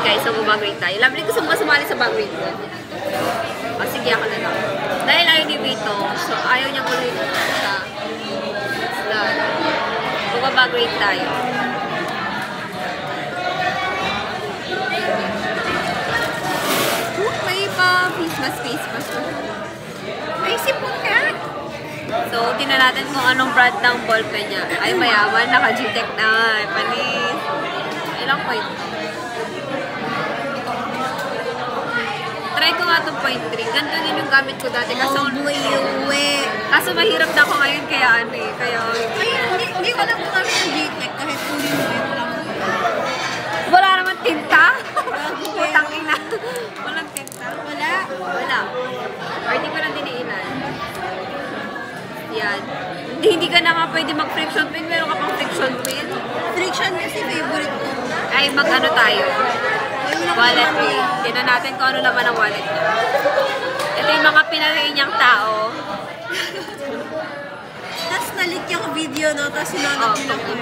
guys, so mag-grade tayo. Lovely, gusto mo sumali sa bag-grade ko. O, sige ako na lang. Dahil ayaw ni Vito, so ayaw niya ulit sa mag-bag-grade tayo. May pa face mask. May sipon ka. So, tingnan natin kung anong brand ng ballpen niya. Ay, mayaman. Naka-G-Tech na. Panis. Ilang point? Try ko nga itong point 3. Ganito din yung gamit ko dati. Kaso mahirap na ako ngayon. Kaya ano eh. Kaya... Ay, hindi ko lang kung ng G-Tech. Kahit uli mo yung lang. Wala naman tinta. Putang ina. Walang tinta. Wala. Or hindi ko lang diniilan. Yan. Hindi ka na nga pwede mag-friction pin. Meron ka pang friction pin. Friction kasi favorite ko. Ay, mag-ano tayo. Wallet pin. Tignan natin kung ano naman ang wallet niya. Ito yung mga pinagayin niyang tao. Tapos nalit yung video, no? Tapos sinanap nila ko.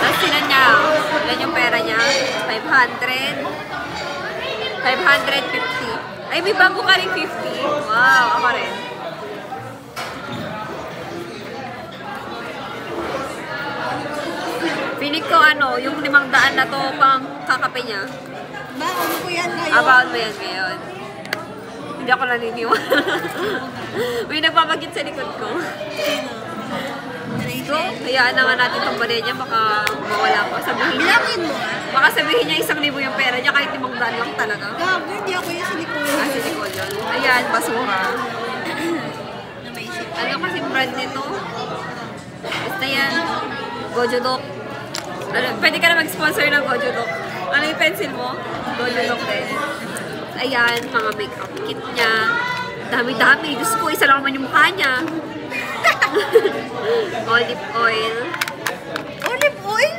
Tapos sinan niya. Ilan yung pera niya? 500. 550. Ay, may bago ka rin 50. Wow, ako rin. Pinig ko ano, yung 500 na to pang kakape niya. Baon ko yan ngayon. Abaon mo yan ngayon. Hindi ako naniniwala. May nagpapagit sa likod ko. So, hayaan na nga natin itong banay niya. Baka mawala pa. Sabihin niya. Bilangin mo ah. Baka sabihin niya 1,000 yung pera niya kahit 500 lang talaga. Gago, hindi ako yung silikon. Si Nicole yun. Ayan, basura. Na may isip. Ano kasi brand nito? Basta yan. Gojodok. Ano, pwede ka na mag-sponsor ng Gojodok. Ano yung pencil mo? Gojodok din. Ayan, mga makeup kit niya. Dami-dami. Diyos ko, isa lang naman yung mukha niya. Olive oil. Olive oil?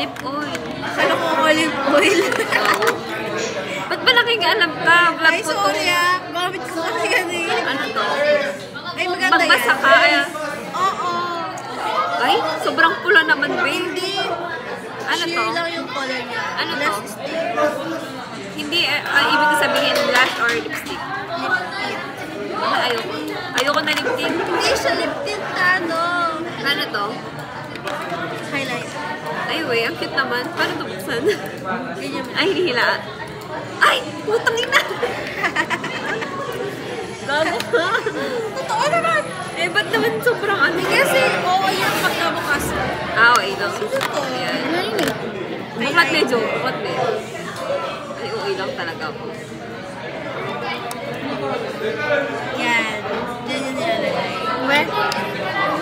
Lip oil. Akala ko olive oil. Oo. Ba't ba alam ka? Vlog Ay, ko to. sorry ah. Gamit ko kasi yan eh. Ano to? Ay, maganda yan. Magbasa ka. Ayan. Oo. Ay, sobrang pula naman, babe. Hindi. Ano to? Sheer lang yung color niya. Ano to? Less stick. Hindi, ibig sabihin blush or lipstick. Lip tint. Ayoko. Ayoko na lip tint. Hindi siya lip tint na ano. Ano to? Highlight. Ay, wey, ang cute naman. Paano ito buksan? Ganyan mo. Ay, hinihila. Ay, putang ina! Gago ka. Totoo naman. Eh, ba't naman sobrang ano? Kasi, oo yan pagkabukas mo. Okay, no. Sino to? Ayan. Narinig. Buklat medyo. Buklat medyo. Ay, okay lang talaga ako. Yan. Yan yung nilalagay. Where?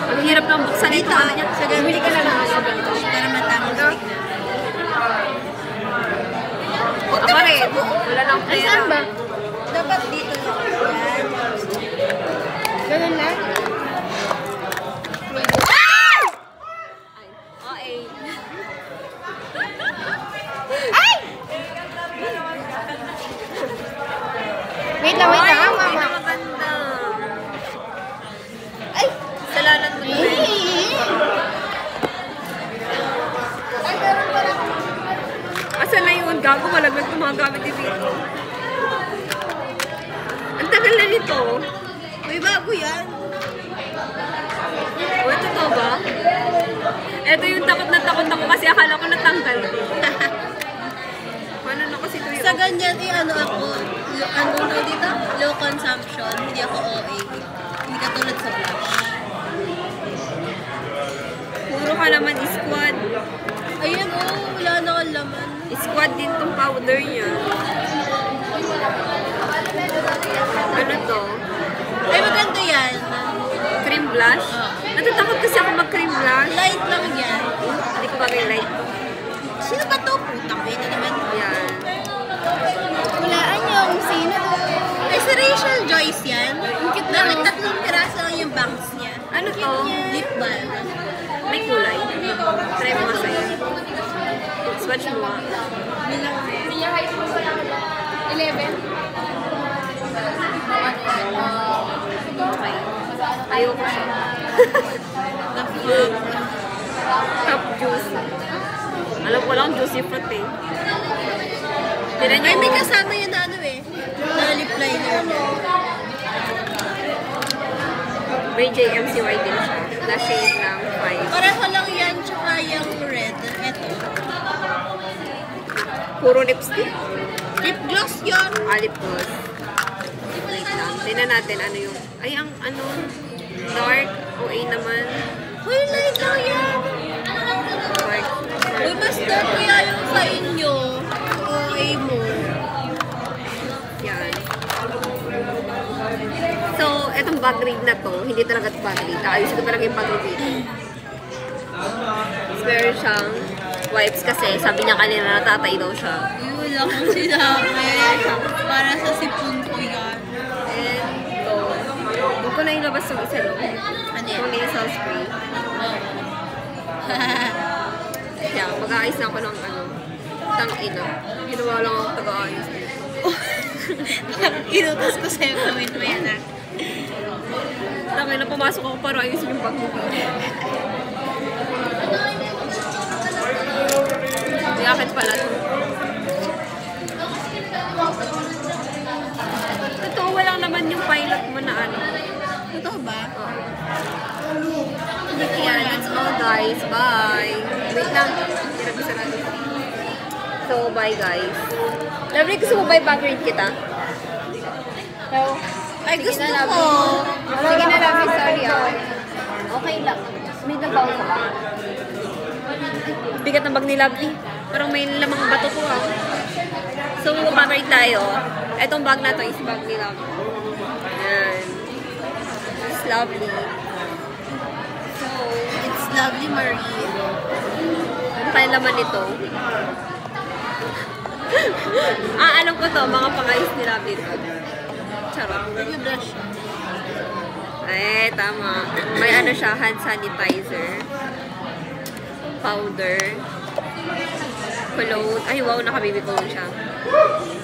Ang hirap ng buksan Dito. ito. Ano niya? Sa gabili ka lang ng ganito. Para matamang stick na. Ako rin. Wala lang pera. Saan ba? Dapat dito lang. Yan. Ganun lang? Ay, okay. Ay! Wait lang, wait lang. Ay, Mama. maganda. Ay! Salanan mo rin. Ay, meron pala. Asan na yun? Gago, malaglag ng mga gamit ni Vito. Ang tagal na nito. May bago yan. O, ito to ba? Ito yung takot na takot ako kasi akala ko natanggal. Paano na kasi ito yung... Sa ganyan, ano ako, ano na dito? Low consumption. Hindi ako OA. Hindi katulad sa blush. Puro ka naman squad. Ayun, oh, wala na kang laman. Squad din tong powder niya. Ano to? Ay, maganda yan. Cream blush? Natatakot kasi ako mag-cream blush. Light lang yan. Hindi ko bagay light. Sino ba to? Putang ina naman. Yan. Walaan niyo kung sino. Ay, si Rachel Joyce yan. Ang cute na. Bakit 3 piraso lang yung bangs niya? Ano to? Lip balm. May kulay. Try mo nga sa'yo. Swatch mo nga. Bilang 11. Okay. Ayoko siya. Top juice. Alam ko lang juicy fruit eh. Tinan Ay, nyo. may kasama yun na ano eh. Na lip liner. May JMCY din siya. Na shade ng 5. Pareho lang yan, tsaka yung red. Ito. Puro lipstick. Lip gloss yun. Lip gloss. Wait lang. Tingnan natin ano yung... Ay, ang ano... Dark. OA naman. Uy, light lang yan. Dark. Uy, mas dark kaya yung sa inyo. OA mo. Yan. So, etong bag read na to, hindi talaga ito bag read. Ayusin ko talaga yung bag read dito. Meron siyang wipes kasi sabi niya kanina natatay daw siya. Uy, wala kong sinabi. Para sa sipon ko yan. And ito, huwag ko na ilabas yung isa no. Ano yan? Yung nasal spray. Kaya, mag-aayos na ako ng ano, tang-ina. Ginawa lang ako taga-ayos. Inutos ko sa'yo, gawin mo yan ah. Tangina, pumasok ako para ayusin yung bag mo. Yakit pala to. Totoo, walang naman yung pilot mo na ano. Totoo ba? Yeah, that's all guys. Bye. Wait lang. Pinag-isa natin. So, bye guys. Lovely, gusto mo ba i-backgrade kita? So, Ay, sige gusto na, ko. Lovely. Sige na, Lovely. Sorry ah. Okay lang. May nag-bawas ka ba? Bigat ng bag ni Lovely. Parang may lamang bato ko ah. So, mag-backgrade tayo. Etong bag na to is bag ni Lovely. Ayan. It's Lovely. So, It's lovely, Marie. ano kaya laman nito? Alam ko to, mga pangayos ni Lovely to. Charot. Nag-brush. Ay, tama. May ano siya, hand sanitizer. Powder. Cologne. Ay, wow, naka-baby cologne siya.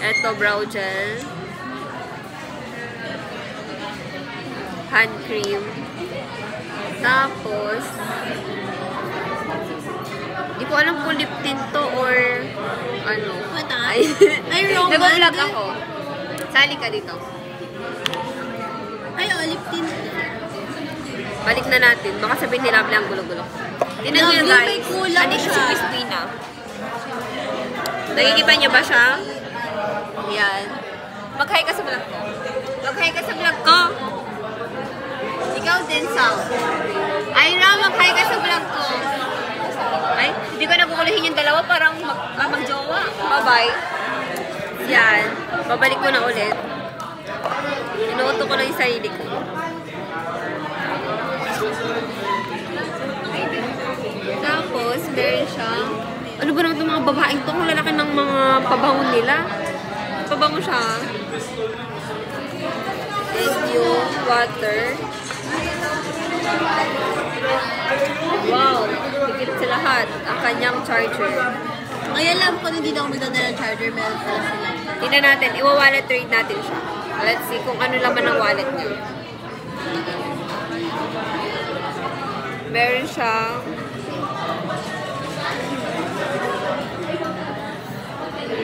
Eto, brow gel. Hand cream. Tapos, di ko alam kung lip tint to or ano. What? Ay, Ay, wrong nag-vlog band. ako. Sali ka dito. Ay, olive tint. Balik na natin. Baka sabihin nila ang gulo-gulo. Tingnan niyo Lovely, may guys. kulang Andito si siya. Crispina. Nakikita niyo ba siya? Yan. Mag-hi ka sa vlog ko. Mag-hi ka sa vlog ko. Ikaw din, Sal. Ay, Ra, mag-hi ka sa vlog ko. Ay, hindi ko nagukulihin yung dalawa. Parang mag-jowa. Bye-bye. Yan. Babalik ko na ulit. Inuuto ko lang yung sarili ko. Tapos, meron siyang... Ano ba naman itong mga babaeng to? Kung lalaki ng mga pabango nila. Pabango siya. Thank you. Water. Wow. Higit sa lahat. Ang kanyang charger. Ay, alam ko, hindi na ako magdadala ng charger. Meron pala sila. Tingnan natin. Iwa-wallet trade natin siya. Let's see kung ano laman ng wallet niya. Meron siyang...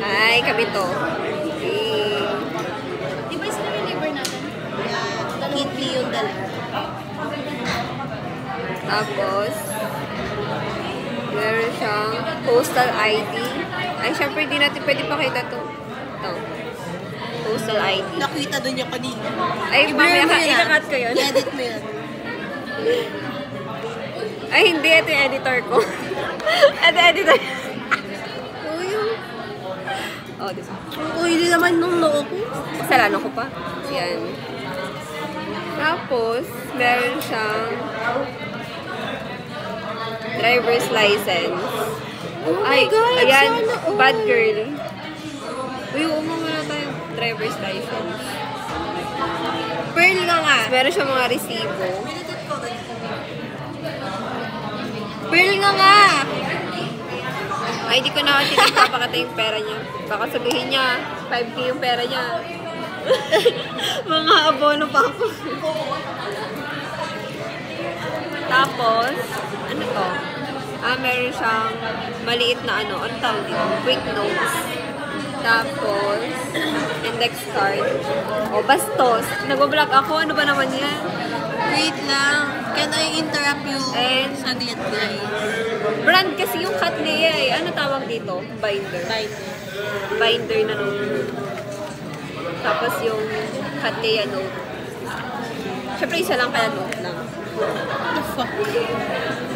Ay, kami to. Okay. Di ba sila yung neighbor natin? Yeah. Kidney yung dala. Tapos, meron siyang postal ID. Ay, syempre, hindi natin pwede pakita to. Ito. Postal ID. Nakita doon niya kanina. Ay, I-blur mamaya mo ka, yun, i-cut ko yun. I-edit mo yun. Ay, hindi. Ito yung editor ko. Ito editor. Uy, yung... Oh, diba? Uy, hindi naman nung noo ko. Kasalanan ko pa. Yan. Tapos, meron siyang driver's license. Oh my Ay, God, ayan. sana all. Bad girl. Uy, umama na tayong driver's license. Pearl ka nga. Meron siyang mga resibo. Pearl nga nga. Ay, di ko na kasi napapakita yung pera niya. Baka sabihin niya, 5K yung pera niya. Mga abono pa ako. Tapos, ano to? Meron siyang maliit na ano, ang tawag dito, quick notes. Tapos, index card. O, bastos. Nag-vlog ako. Ano ba naman yan? Wait lang. Can I interrupt you? And Saglit, guys. brand kasi yung Cattleya eh. Ano tawag dito? Binder. Binder na note. Tapos yung Cattleya note. Siyempre isa lang kaya note lang. What the fuck?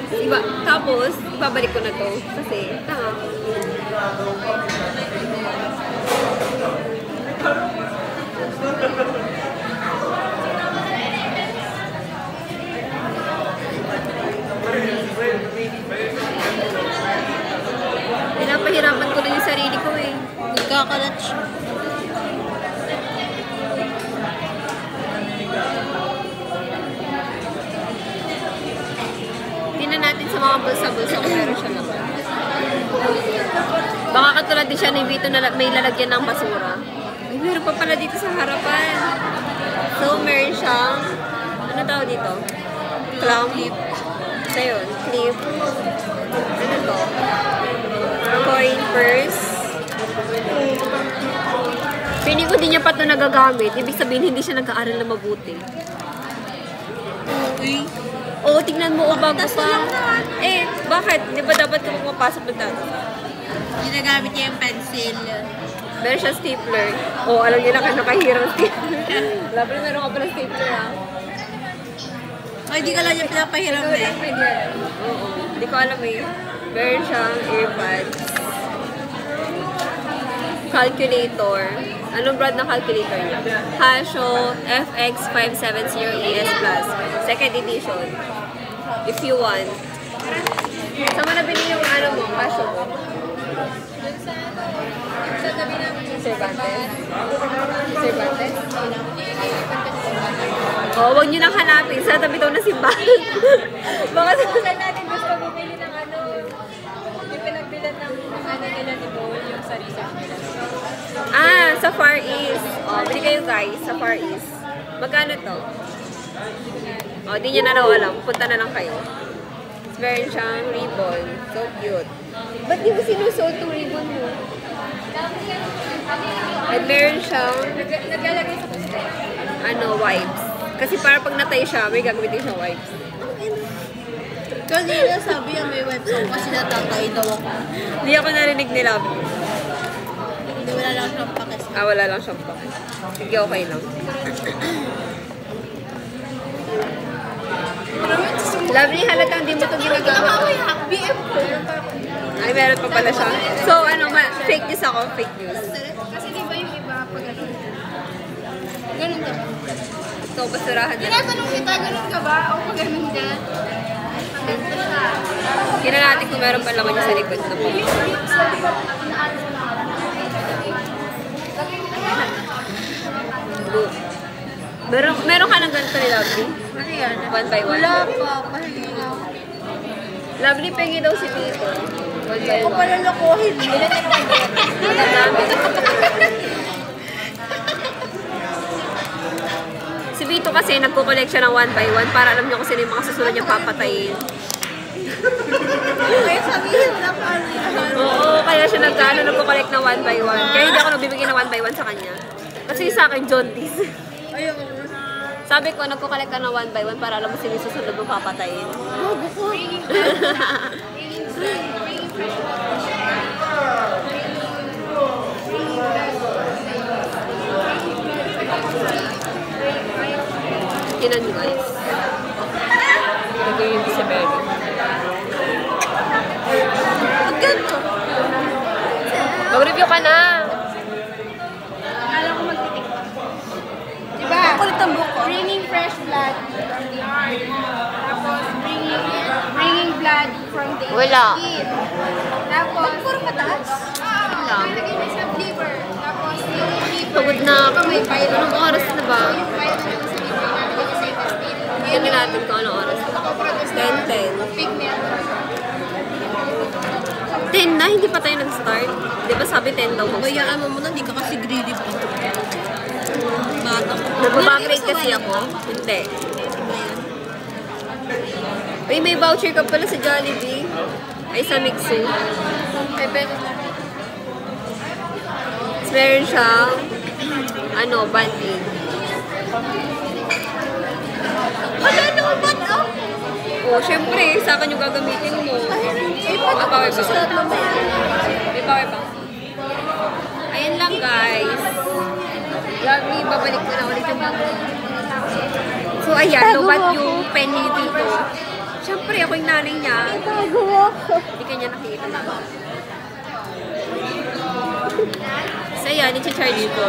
Iba, tapos, ibabalik ko na to. Kasi, tanga. Pinapahirapan ko na yung sarili ko eh. Nagkakalat siya. Tingnan natin sa mga bulsa-bulsa kung meron siya naman. Baka katulad din siya ni Vito na may lalagyan ng basura. Ay, meron pa pala dito sa harapan. So, meron siyang, ano tawag dito? Clown clip. Ito yun, clip. Ano to? Coin purse. Piling ko din niya pa ito nagagamit. Ibig sabihin, hindi siya nag-aaral na mabuti. Okay. Oo, tingnan mo, bago pa. Eh, bakit? Di ba dapat ka pumapasok na dati? Ginagamit niya yung pencil. Meron siya stapler. Oo, alam niyo na kayo nakahirang stapler. Labi na meron ka pala stapler, ha? Ay, di ka lang yung pinapahiram na eh. Oo, hindi ko alam eh. Meron siyang earbuds. Calculator. Anong brand ng calculator niya? Hasho FX570ES Plus. Second edition. If you want. Saan mo nabili yung ano mo? Hasho mo? Sa tabi namin yung Cervantes. Cervantes? Oo, huwag nyo nang hanapin. Sa tabi daw na simbahan. Baka sa natin gusto bumili ng ano, yung pinagbilan ng ano nila ni Bowl, yung sa research nila. Ah, sa Far East. Oh, bili kayo guys, sa Far East. Magkano to? Oh, di nyo na raw alam. Punta na lang kayo. Meron siyang ribbon. So cute. Ba't di mo sinusuot itong ribbon mo? At meron siyang naglalagay sa puste. Ano, wipes. Kasi para pag natay siya, may gagamitin siyang wipes. Kanina sabi niya may website kasi natatay daw ako. Hindi ako narinig nila. Hindi, wala lang siyang pakis. Ah, wala lang siyang pakis. Sige, okay lang. Lovely, halatang di mo ito ginagawa. BM ko. Ay, meron pa pala siya. So, ano, fake news ako, fake news. Kasi di ba yung iba pag ganun? Ganun ka ba? So, basurahan na. Tinatanong kita, ganun ka ba? O pag ganun ka? Kina natin kung meron pa laman niya sa likod na po. Meron ka ng ganito ni Lovely? Ano yan? One by one? Wala pa. Pahingi nga. Lovely, pengi daw si Tito. One by Ako one. pala lokohin mo. Alam namin. Si Vito kasi nagko-collect siya ng one by one para alam niya kung sino yung mga susunod niyang papatayin. Kaya sabihin na paano yan. Oo, kaya siya nagko-collect ng one by one. Kaya hindi ako nagbibigay ng one by one sa kanya. Kasi sa akin, John Tees. Ayun. Sabi ko, nagko-collect ka ng one by one para alam mo sino yung susunod mong papatayin. Bago ko. Tinan nyo guys. Ito yung Isabel. Ang ganito. Mag-review ka na! Akala ko magtitiktok. Diba? Kulit ang buko. Bringing fresh blood from the heart. Tapos bringing blood from the Wala. skin. Tapos puro mataas. Wala. Lagay mo sa liver. Tapos yung liver. Pagod na ako. May pile. Anong oras na ba? Yung pile na sa liver. Nalagay mo sa intestine. Tignan natin kung anong oras. 10:10. Pigment. 10 na, hindi pa tayo nag-start. Di ba sabi 10 daw mag-start? Bayaan mo muna, hindi ka kasi greedy pa. Bata ko. Nagbabagrade kasi ako. Hindi. Uy, may voucher ka pala sa Jollibee. Ay, sa Mixu. Ay, pero... Meron siyang, ano, band-aid. Wala naman ba't ako? Oh, syempre, sa akin yung gagamitin mo. Eh, ba't ako susunod mo? May power pa. Ayan lang, guys. Lovely, babalik ko na ulit yung bag. So, ayan, lubat yung pen ni Tito. Syempre, ako yung nanay niya. Tago ako. Hindi kanya nakikita na. So, ayan, i-charge ko.